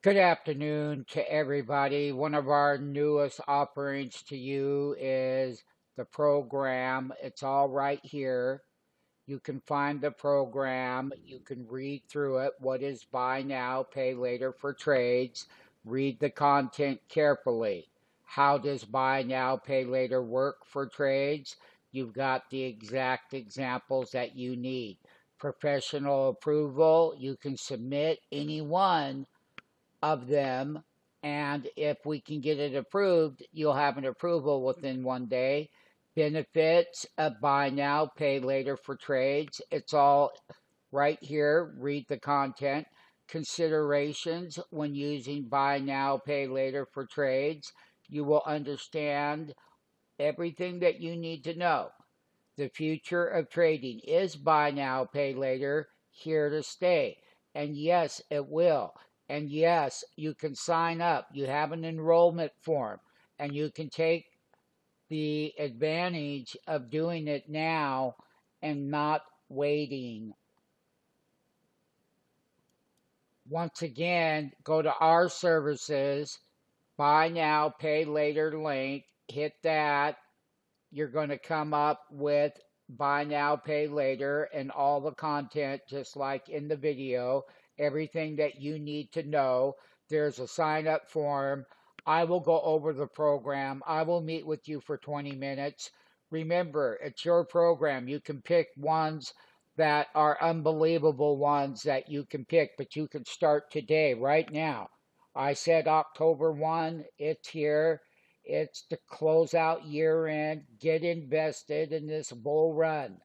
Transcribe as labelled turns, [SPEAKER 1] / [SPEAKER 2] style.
[SPEAKER 1] Good afternoon to everybody. One of our newest offerings to you is the program. It's all right here. You can find the program. You can read through it. What is buy now, pay later for trades? Read the content carefully. How does buy now, pay later work for trades? You've got the exact examples that you need. Professional approval. You can submit any one of them. And if we can get it approved, you'll have an approval within 1 day. Benefits of buy now, pay later for trades. It's all right here. Read the content. Considerations when using buy now, pay later for trades. You will understand everything that you need to know. The future of trading is buy now, pay later, here to stay. And yes, it will. And yes, you can sign up. You have an enrollment form, and you can take the advantage of doing it now and not waiting. Once again, go to our services, buy now, pay later link, hit that. You're going to come up with buy now, pay later, and all the content, just like in the video, everything that you need to know. There's a sign up form. I will go over the program. I will meet with you for 20 minutes. Remember, it's your program. You can pick ones that are unbelievable ones that you can pick, but you can start today, right now. I said October 1, it's here. It's to close out year end, get invested in this bull run.